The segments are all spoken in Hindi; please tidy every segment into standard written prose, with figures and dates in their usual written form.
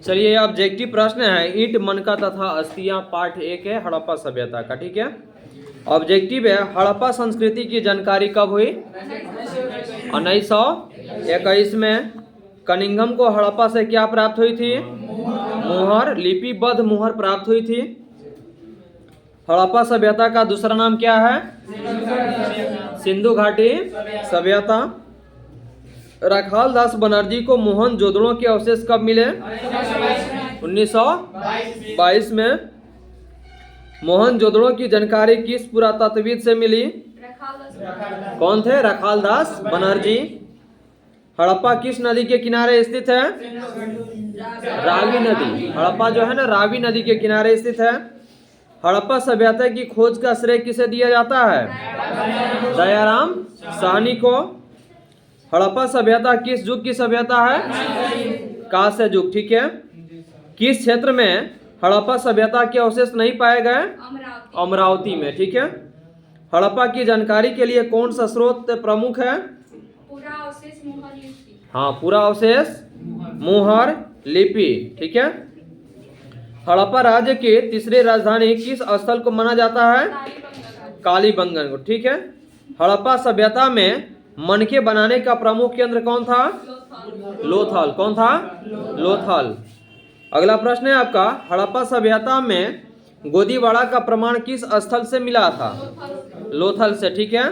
चलिए ये ऑब्जेक्टिव प्रश्न है, ईंट मनका तथा अस्थियां, पार्ट 1 है हड़प्पा सभ्यता का। ठीक है, ऑब्जेक्टिव है हड़प्पा संस्कृति की जानकारी कब हुई? 1921 में। कनिंघम को हड़प्पा से क्या प्राप्त हुई थी? मुहर, लिपिबद्ध मुहर प्राप्त हुई थी। हड़प्पा सभ्यता का दूसरा नाम क्या है? सिंधु घाटी सभ्यता। राखाल दास बनर्जी को मोहनजोदड़ो के अवशेष कब मिले? 1922 में। मोहनजोदड़ो की जानकारी किस पुरातत्वविद से मिली? कौन थे? राखाल दास बनर्जी। हड़प्पा किस नदी के किनारे स्थित है? रावी नदी। हड़प्पा जो है ना, रावी नदी के किनारे स्थित है। हड़प्पा सभ्यता की खोज का श्रेय किसे दिया जाता है? दयाराम साहनी को। हड़प्पा सभ्यता किस युग की सभ्यता है? कांस्य युग। ठीक है। किस क्षेत्र में हड़प्पा सभ्यता के अवशेष नहीं पाए गए? अमरावती में। ठीक है। हड़प्पा की जानकारी के लिए कौन सा स्रोत प्रमुख है? पूरा अवशेष मुहर लिपि। हाँ, पूरा अवशेष मुहर लिपि। ठीक है। हड़प्पा राज्य की तीसरी राजधानी किस स्थल को माना जाता है? कालीबंगन को। ठीक है। हड़प्पा सभ्यता में मनके बनाने का प्रमुख केंद्र कौन था? लोथल। कौन था? लोथल। अगला प्रश्न है आपका, हड़प्पा सभ्यता में गोदीवाड़ा का प्रमाण किस स्थल से मिला था? लोथल से। ठीक है।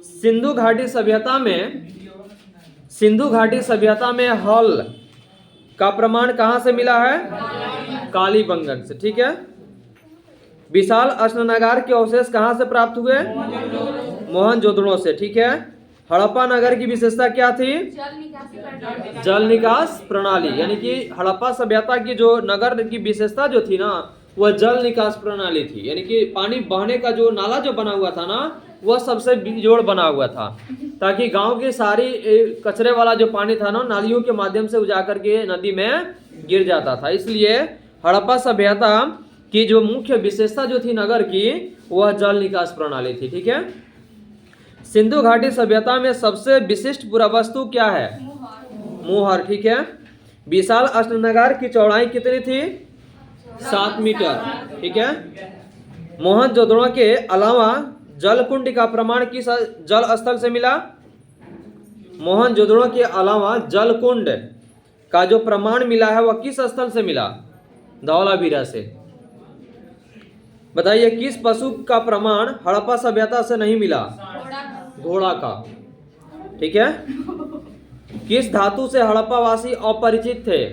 सिंधु घाटी सभ्यता में हल का प्रमाण कहां से मिला है? कालीबंगन से। ठीक है। विशाल अश्नगार के अवशेष कहां से प्राप्त हुए? मोहनजोदड़ो से। ठीक है। हड़प्पा नगर की विशेषता क्या थी? जल निकास प्रणाली। यानी कि हड़प्पा सभ्यता की जो नगर की विशेषता जो थी ना, वह जल निकास प्रणाली थी। यानी कि पानी बहने का जो नाला जो बना हुआ था ना, वह सबसे बिजोड़ बना हुआ था, ताकि गांव की सारी कचरे वाला जो पानी था ना, नालियों के माध्यम से जाकर के नदी में गिर जाता था। इसलिए हड़प्पा सभ्यता की जो मुख्य विशेषता जो थी नगर की, वह जल निकास प्रणाली थी। ठीक है। सिंधु घाटी सभ्यता में सबसे विशिष्ट पुरावस्तु क्या है? मुहर। ठीक है। विशाल अश्नगार की चौड़ाई कितनी थी? 7 मीटर। ठीक है। मोहनजोदड़ो के अलावा जलकुंड का प्रमाण किस जल स्थल से मिला? मोहनजोदड़ो के अलावा जलकुंड का जो प्रमाण मिला है वह किस स्थल से मिला? धौलावीरा से। बताइए, किस पशु का प्रमाण हड़प्पा सभ्यता से नहीं मिला? घोड़ा का। ठीक है। किस धातु से हड़प्पा वासी अपरिचित थे?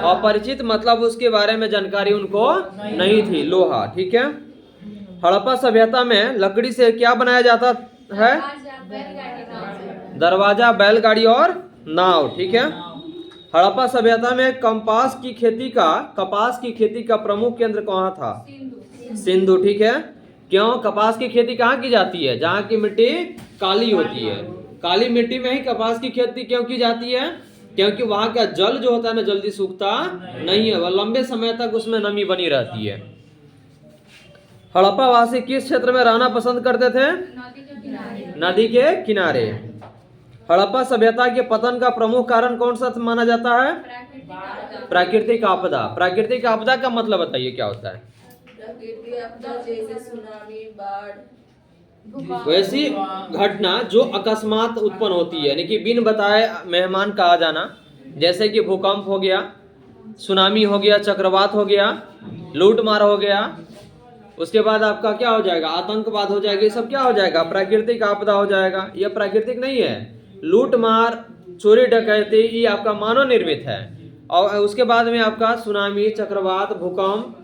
अपरिचित मतलब उसके बारे में जानकारी उनको नहीं थी। लोहा। ठीक है। हड़प्पा सभ्यता में लकड़ी से क्या बनाया जाता है? दरवाजा, बैलगाड़ी और नाव। ठीक है। हड़प्पा सभ्यता में कपास की खेती का प्रमुख केंद्र कहाँ था? सिंधु। ठीक है। क्यों? कपास की खेती कहाँ की जाती है? जहाँ की मिट्टी काली होती है। काली मिट्टी में ही कपास की खेती क्यों की जाती है? क्योंकि वहाँ का जल जो होता है ना, जल्दी सूखता नहीं है, वह लंबे समय तक उसमें नमी बनी रहती है। हड़प्पा वासी किस क्षेत्र में रहना पसंद करते थे? नदी के किनारे। हड़प्पा सभ्यता के पतन का प्रमुख कारण कौन सा माना जाता है? प्राकृतिक आपदा। प्राकृतिक आपदा का मतलब बताइए क्या होता है? प्राकृतिक आपदा जैसे सुनामी, बाढ़, वैसी घटना जो अकस्मात उत्पन्न होती है, यानी कि बिन बताए मेहमान का आ जाना। जैसे कि भूकंप हो गया, सुनामी हो गया, चक्रवात हो गया, लूट मार हो गया, उसके बाद आपका क्या हो जाएगा? आतंकवाद हो जाएगा। ये सब क्या हो जाएगा? प्राकृतिक आपदा हो जाएगा। यह प्राकृतिक नहीं है। लूट मार, चोरी डकैती, ये आपका मानव निर्मित है। और उसके बाद में आपका सुनामी, चक्रवात, भूकंप,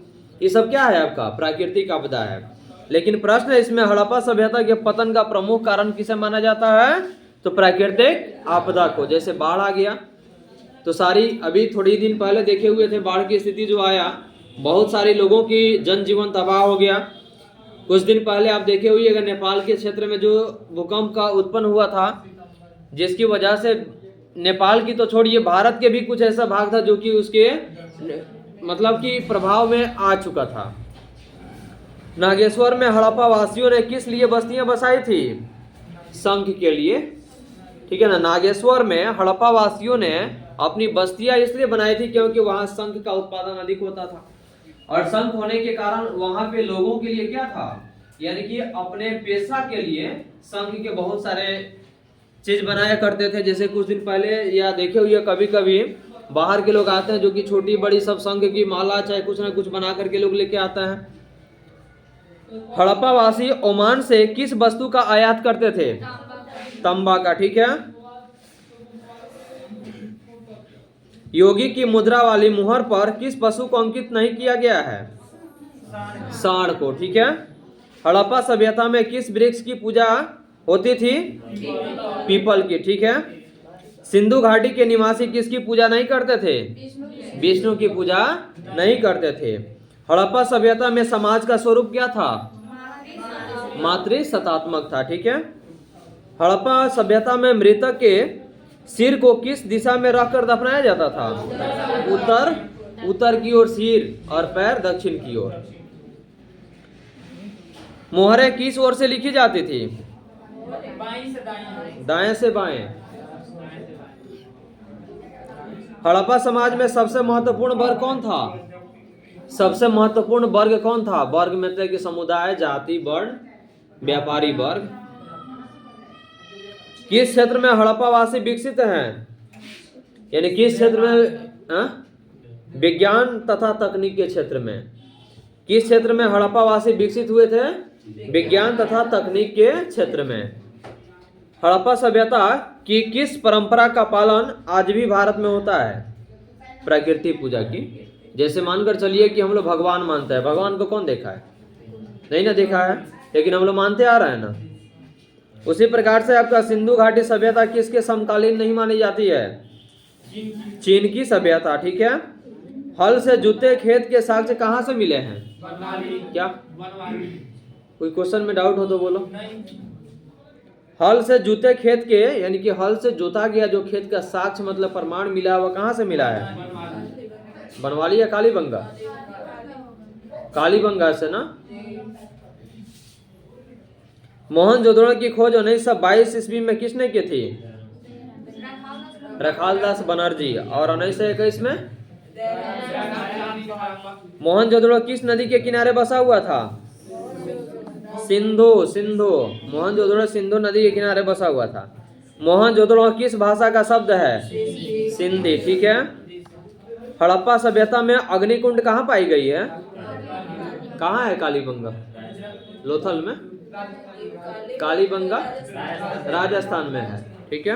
ये सब क्या है? आपका प्राकृतिक आपदा है। लेकिन प्रश्न है इसमें, हड़प्पा सभ्यता के पतन का प्रमुख कारण किसे माना जाता है? तो प्राकृतिक आपदा को। जैसे बाढ़ आ गया तो सारी, अभी थोड़ी दिन पहले देखे हुए थे बाढ़ की स्थिति जो आया, बहुत सारे लोगों की जनजीवन तबाह हो गया। कुछ दिन पहले आप देखे हुए अगर नेपाल के क्षेत्र में जो भूकंप का उत्पन्न हुआ था, जिसकी वजह से नेपाल की तो छोड़िए, भारत के भी कुछ ऐसा भाग था जो कि उसके मतलब कि प्रभाव में आ चुका था। नागेश्वर में हड़प्पा वासियों ने किस लिए बस्तियां बसाई थी? संघ के लिए। ठीक है ना। नागेश्वर में हड़प्पा वासियों ने अपनी बस्तियां इसलिए बनाई थी क्योंकि वहां शंख का उत्पादन अधिक होता था, और शंख होने के कारण वहां पे लोगों के लिए क्या था, यानी कि अपने पेशा के लिए शंख के बहुत सारे चीज बनाया करते थे। जैसे कुछ दिन पहले या देखे हुए कभी कभी बाहर के लोग आते हैं जो कि छोटी बड़ी सब शंख की माला चाहे कुछ ना कुछ बना करके लोग लेके आते हैं। हड़प्पा वासी ओमान से किस वस्तु का आयात करते थे? तांबा का, ठीक है। योगी की मुद्रा वाली मुहर पर किस पशु को अंकित नहीं किया गया है? सांड को, ठीक है। हड़प्पा सभ्यता में किस वृक्ष की पूजा होती थी? पीपल की, ठीक है। सिंधु घाटी के निवासी किसकी पूजा नहीं करते थे? विष्णु की पूजा नहीं करते थे। हड़प्पा सभ्यता में समाज का स्वरूप क्या था? मातृसत्तात्मक था, ठीक है। हड़प्पा सभ्यता में मृतक के सिर को किस दिशा में रखकर दफनाया जाता था? उत्तर की ओर सिर और पैर दक्षिण की ओर। मोहरें किस ओर से लिखी जाती थी? दाएं से बाएं। हड़प्पा समाज में सबसे महत्वपूर्ण वर्ग कौन था? सबसे महत्वपूर्ण वर्ग कौन था? वर्ग मतलब कि समुदाय, जाति, वर्ण, व्यापारी वर्ग। किस क्षेत्र में हड़प्पावासी विकसित हैं? यानी किस क्षेत्र में? विज्ञान तथा तकनीक के क्षेत्र में। किस क्षेत्र में हड़प्पावासी विकसित हुए थे? विज्ञान तथा तकनीक के क्षेत्र में। हड़प्पा सभ्यता की किस परंपरा का पालन आज भी भारत में होता है? प्रकृति पूजा की। जैसे मानकर चलिए कि हम लोग भगवान मानते हैं, भगवान को कौन देखा है? नहीं ना देखा है, लेकिन हम लोग मानते आ रहे हैं ना। उसी प्रकार से आपका सिंधु घाटी सभ्यता किसके समकालीन नहीं मानी जाती है? चीन की सभ्यता, ठीक है। हल से जुते खेत के साक्ष्य कहाँ से मिले हैं? क्या कोई क्वेश्चन में डाउट हो तो बोलो। हल से जुते खेत के, यानी कि हल से जोता गया जो खेत का साक्ष्य मतलब प्रमाण मिला, वह कहाँ से मिला है? बनवाली या कालीबंगा? कालीबंगा से ना। मोहनजोदड़ो की खोज 1922 ईस्वी में किसने की थी? रखालदास बनर्जी। और 1921 में मोहनजोदड़ो किस नदी के किनारे बसा हुआ था? सिंधु। मोहनजोदड़ो सिंधु नदी के किनारे बसा हुआ था। मोहनजोदड़ो किस भाषा का शब्द है? सिंधी, ठीक है। हड़प्पा सभ्यता में अग्निकुंड कहाँ पाई गई है? कहाँ है? कालीबंगा, लोथल में। कालीबंगा राजस्थान में है, ठीक है।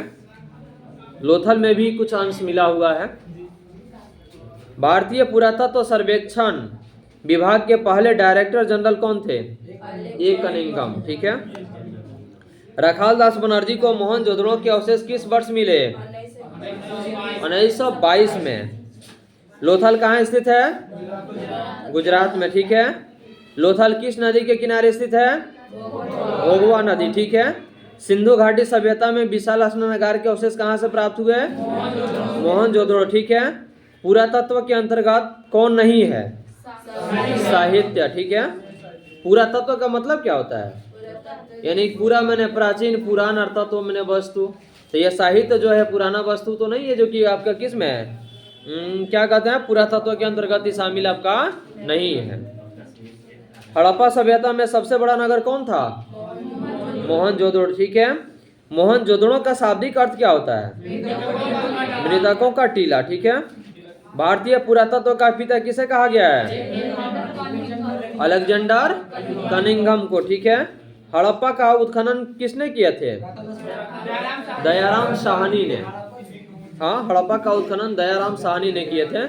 लोथल में भी कुछ अंश मिला हुआ है। भारतीय पुरातत्व सर्वेक्षण विभाग के पहले डायरेक्टर जनरल कौन थे? ए कनिंघम, ठीक है। रखालदास बनर्जी को मोहनजोदड़ो के अवशेष किस वर्ष मिले? 1922 में। लोथल कहाँ स्थित है? गुजरात में, ठीक है। लोथल किस नदी के किनारे स्थित है? भोगवा नदी, ठीक है। सिंधु घाटी सभ्यता में विशाल स्नानागार के अवशेष कहाँ से प्राप्त हुए? मोहनजोदड़ो, ठीक है। पुरातत्व के अंतर्गत कौन नहीं है? साहित्य, ठीक है। पुरातत्व का मतलब क्या होता है? यानी पूरा मैंने प्राचीन, पुरान और तत्व मैंने वस्तु। तो यह साहित्य जो है पुराना वस्तु तो नहीं है जो कि आपका किस में है? क्या कहते हैं? पुरातत्व के अंतर्गत ही शामिल आपका नहीं है। हड़प्पा सभ्यता में सबसे बड़ा नगर कौन था? मोहनजोदड़ो, ठीक है। मोहनजोदड़ो का शाब्दिक अर्थ क्या होता है? मृतकों का टीला, ठीक है। भारतीय पुरातत्व का पिता किसे कहा गया है? अलेक्जेंडर कनिंघम को, ठीक है। हड़प्पा का उत्खनन किसने किए थे? दयाराम साहनी ने। हाँ, हड़प्पा का उत्खनन दयाराम साहनी ने किए थे।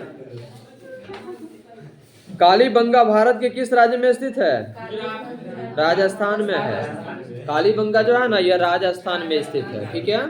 कालीबंगा भारत के किस राज्य में स्थित है? राजस्थान में है। कालीबंगा जो है ना, यह राजस्थान में स्थित है, ठीक है।